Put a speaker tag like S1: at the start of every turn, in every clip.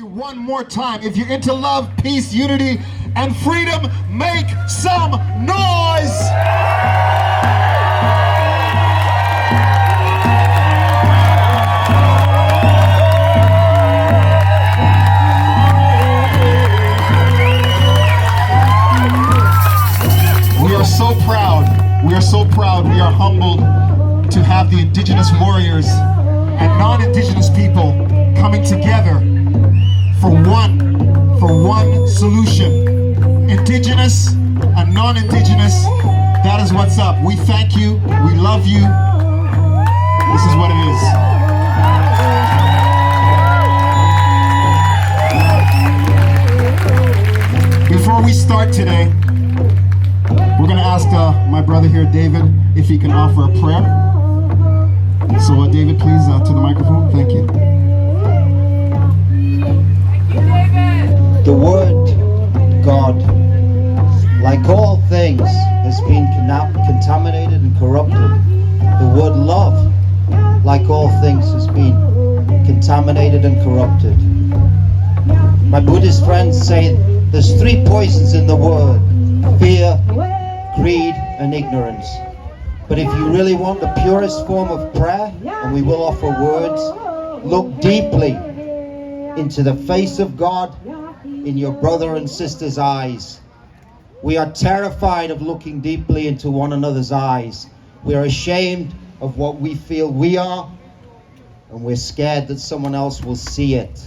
S1: you one more time. If you're into love, peace, unity, and freedom, make some noise! We are so proud. We are so proud. We are humbled to have the Indigenous warriors and non-Indigenous people coming together for one solution. Indigenous and non-Indigenous, that is what's up. We thank you. We love you. This is what it is. Before we start today, we're going to ask my brother here, David, if he can offer a prayer. So David, please, to the microphone. Thank you.
S2: The Word, God, like all things, has been contaminated and corrupted. The word love, like all things, has been contaminated and corrupted. My Buddhist friends say there's three poisons in the word: fear, greed, and ignorance. But if you really want the purest form of prayer, and we will offer words, look deeply into the face of God in your brother and sister's eyes. We are terrified of looking deeply into one another's eyes. We are ashamed of what we feel we are, and we're scared that someone else will see it.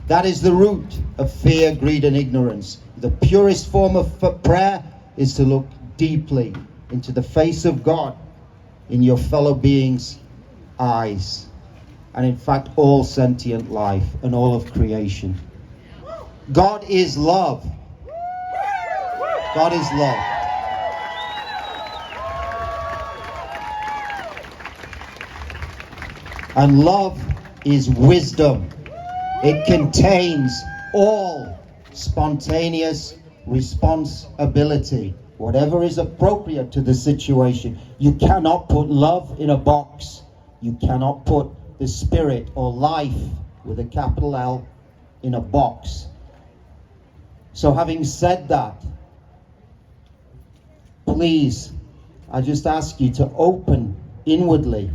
S2: That is the root of fear, greed, and ignorance. The purest form of prayer is to look deeply into the face of God in your fellow beings' eyes, and in fact all sentient life and all of creation. God is love. God is love. And love is wisdom. It contains all spontaneous responsibility. Whatever is appropriate to the situation. You cannot put love in a box. You cannot put the spirit or life with a capital L in a box. So having said that, please, I just ask you to open inwardly,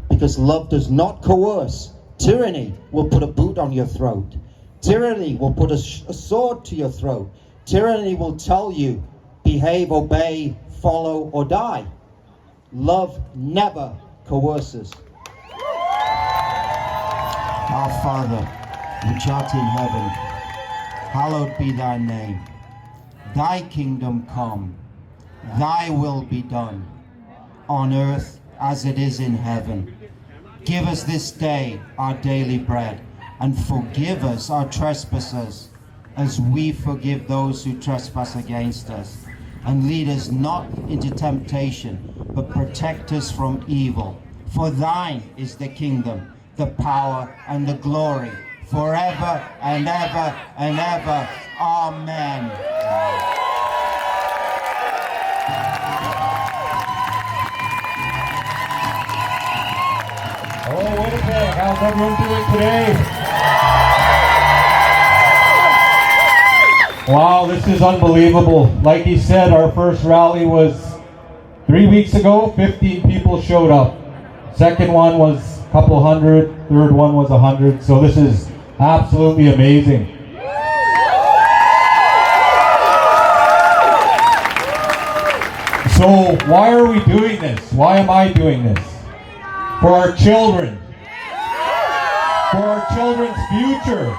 S2: because love does not coerce. Tyranny will put a boot on your throat. Tyranny will put a sword to your throat. Tyranny will tell you, behave, obey, follow, or die. Love never coerces. Our Father, which art in heaven, hallowed be thy name. Thy kingdom come, thy will be done, on earth as it is in heaven. Give us this day our daily bread, and forgive us our trespasses, as we forgive those who trespass against us. And lead us not into temptation, but protect us from evil. For thine is the kingdom, the power, and the glory, forever and ever and ever. Amen.
S3: Hello, Winnipeg. How's everyone doing today? Wow, this is unbelievable. Like he said, our first rally was 3 weeks ago. 15 people showed up. Second one was a couple hundred. Third one was 100. So this is absolutely amazing. So why are we doing this? Why am I doing this? For our children. For our children's future.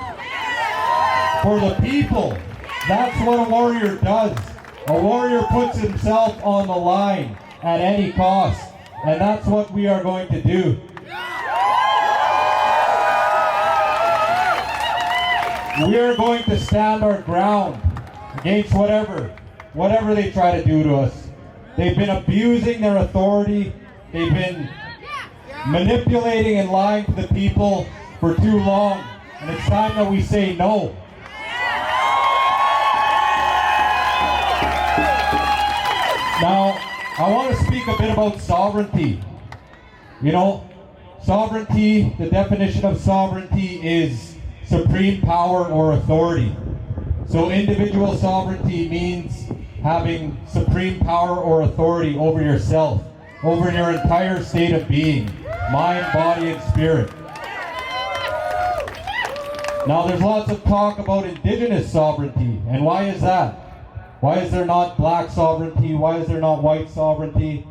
S3: For the people. That's what a warrior does. A warrior puts himself on the line at any cost. And that's what we are going to do. We are going to stand our ground against whatever they try to do to us. They've been abusing their authority. They've been manipulating and lying to the people for too long. And it's time that we say no. Now, I want to speak a bit about sovereignty. You know, sovereignty, the definition of sovereignty is supreme power or authority. So individual sovereignty means having supreme power or authority over yourself, over your entire state of being, mind, body, and spirit. Now there's lots of talk about Indigenous sovereignty, and why is that? Why is there not black sovereignty? Why is there not white sovereignty?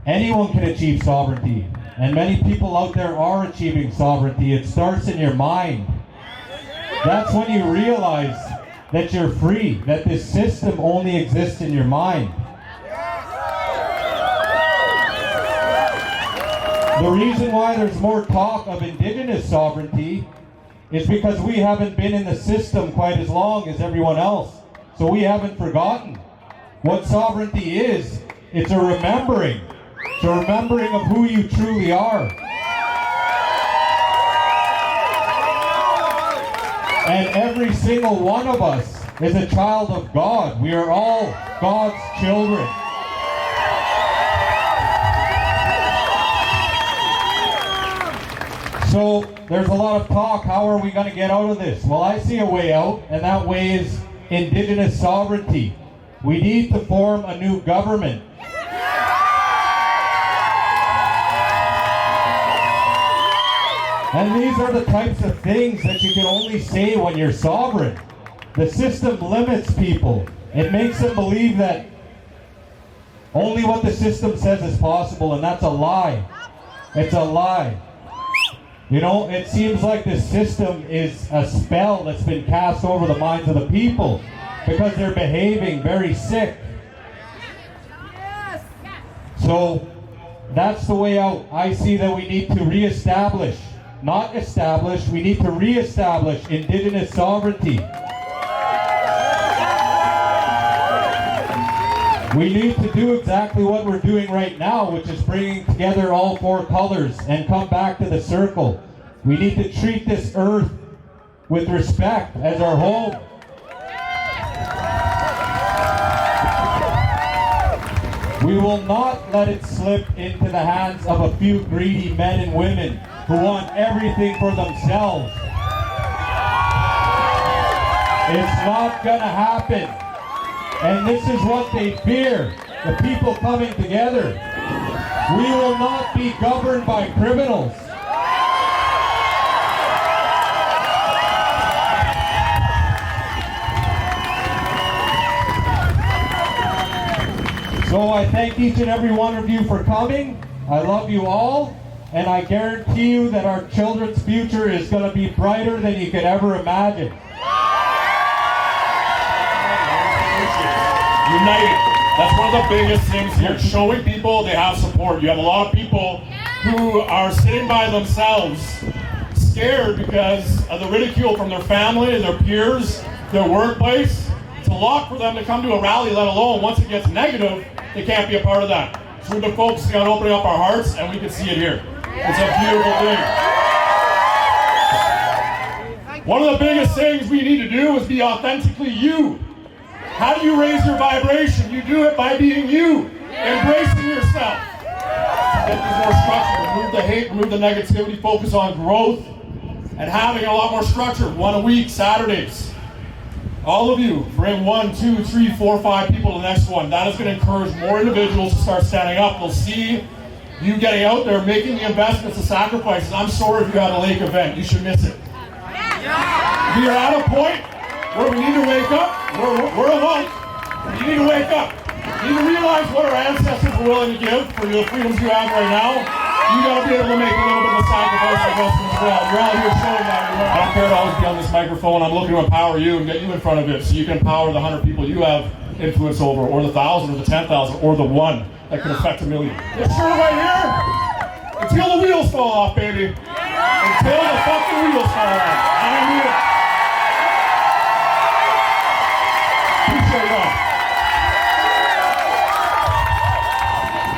S3: Anyone can achieve sovereignty, and many people out there are achieving sovereignty. It starts in your mind. That's when you realize that you're free, that this system only exists in your mind. The reason why there's more talk of Indigenous sovereignty is because we haven't been in the system quite as long as everyone else. So we haven't forgotten what sovereignty is. It's a remembering. It's a remembering of who you truly are. And every single one of us is a child of God. We are all God's children. So there's a lot of talk, how are we going to get out of this? Well, I see a way out, and that way is Indigenous sovereignty. We need to form a new government. And these are the types of things that you can only say when you're sovereign. The system limits people. It makes them believe that only what the system says is possible, and that's a lie. It's a lie. You know, it seems like the system is a spell that's been cast over the minds of the people because they're behaving very sick. So that's the way out. I see that we need to reestablish, not establish, we need to reestablish Indigenous sovereignty. We need to do exactly what we're doing right now, which is bringing together all four colors and come back to the circle. We need to treat this earth with respect as our home. We will not let it slip into the hands of a few greedy men and women who want everything for themselves. It's not gonna happen. And this is what they fear, the people coming together. We will not be governed by criminals. So I thank each and every one of you for coming. I love you all, and I guarantee you that our children's future is going to be brighter than you could ever imagine.
S4: United. That's one of the biggest things here. Showing people they have support. You have a lot of people who are sitting by themselves, scared because of the ridicule from their family, their peers, their workplace. It's a lot for them to come to a rally, let alone once it gets negative, they can't be a part of that. So we've been focusing on opening up our hearts, and we can see it here. It's a beautiful thing. One of the biggest things we need to do is be authentically you. How do you raise your vibration? You do it by being you, embracing yourself. Get this more structure, remove the hate, remove the negativity, focus on growth, and having a lot more structure. 1 a week, Saturdays. All of you, bring 1, 2, 3, 4, 5 people to the next one. That is going to encourage more individuals to start standing up. They'll see you getting out there, making the investments, the sacrifices. I'm sorry if you had a lake event. You should miss it. We are at a point where we need to wake up. We're a monk. You need to wake up. You need to realize what our ancestors were willing to give for the freedoms you have right now. You got to be able to make a little bit of a sacrifice like us as well. You're out here showing that. I don't care to always be on this microphone. I'm looking to empower you and get you in front of it so you can empower the 100 people you have influence over, or the 1,000, or the 10,000, or the 1 that could affect 1 million. It's sure right here. Until the wheels fall off, baby. Until the fucking wheels fall off. I'm here. Appreciate it all.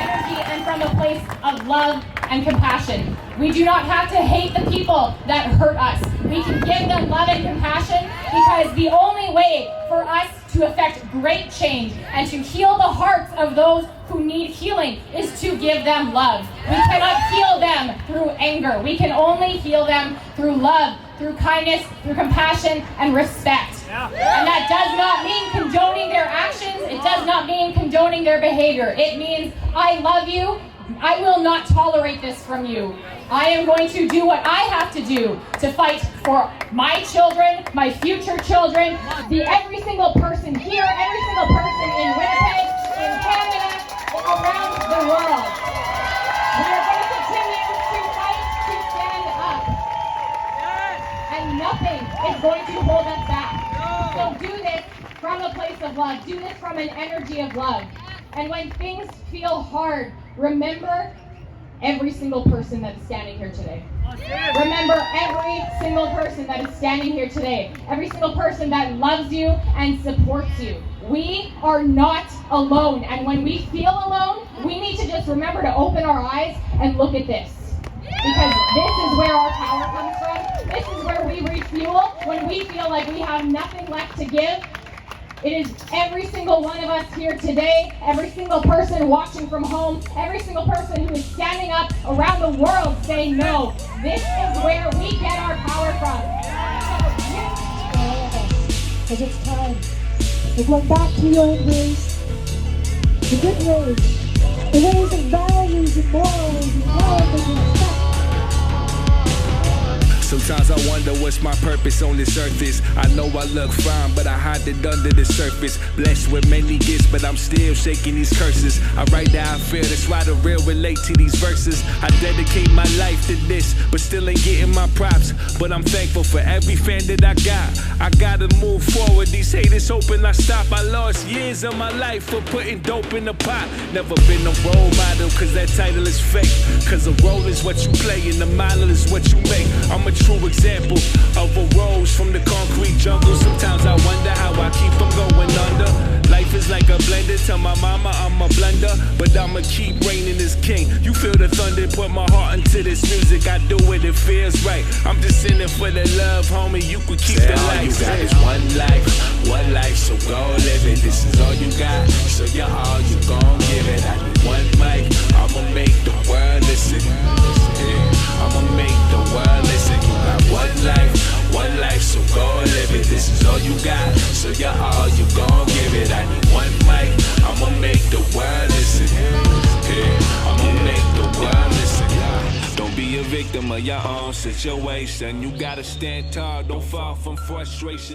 S5: Energy and from a place of love and compassion. We do not have to hate the people that hurt us. We can give them love and compassion, because the only way for us to affect great change and to heal the hearts of those who need healing is to give them love. We cannot heal them through anger. We can only heal them through love, through kindness, through compassion, and respect. And that does not mean condoning their actions. It does not mean condoning their behavior. It means, I love you. I will not tolerate this from you. I am going to do what I have to do to fight for my children, my future children, every single person here, every single person in Winnipeg, in Canada, around the world. We are going to continue to fight, to stand up. And nothing is going to hold us back. So do this from a place of love. Do this from an energy of love. And when things feel hard, remember every single person that is standing here today. Remember every single person that is standing here today. Every single person that loves you and supports you. We are not alone. And when we feel alone, we need to just remember to open our eyes and look at this. Because this is where our power comes from. This is where we refuel when we feel like we have nothing left to give. It is every single one of us here today, every single person watching from home, every single person who is standing up around the world saying no. This is where we get our power from.
S6: Because it's time to go back to the old ways, the good ways, the ways of values and morals and love and respect.
S7: Sometimes I wonder what's my purpose on this earth is. I know I look fine, but I hide it under the surface. Blessed with many gifts, but I'm still shaking these curses. I write how I feel, that's why the real relate to these verses. I dedicate my life to this, but still ain't getting my props. But I'm thankful for every fan that I got. I gotta move forward, these haters hoping I stop. I lost years of my life for putting dope in the pot. Never been a role model, cause that title is fake. Cause a role is what you play and the model is what you make. I'm a true example of a rose from the concrete jungle. Sometimes I wonder how I keep from going under. Life is like a blender, tell my mama I'm a blender, but I'ma keep reigning as king. You feel the thunder, put my heart into this music. I do it, it feels right. I'm just in it for the love, homie. You could keep the lights. You got is one life, so go live it. This is all you got, so you're all you gon' give it. I need one mic, I'ma make the world listen. Yeah, I'ma make the world listen. You got one life, so go live it. This is all you got, so you're all you gon' give it. I need one mic, I'ma make the world listen. Yeah, I'ma make the world listen. Don't be a victim of your own situation. You gotta stand tall, don't fall from frustration.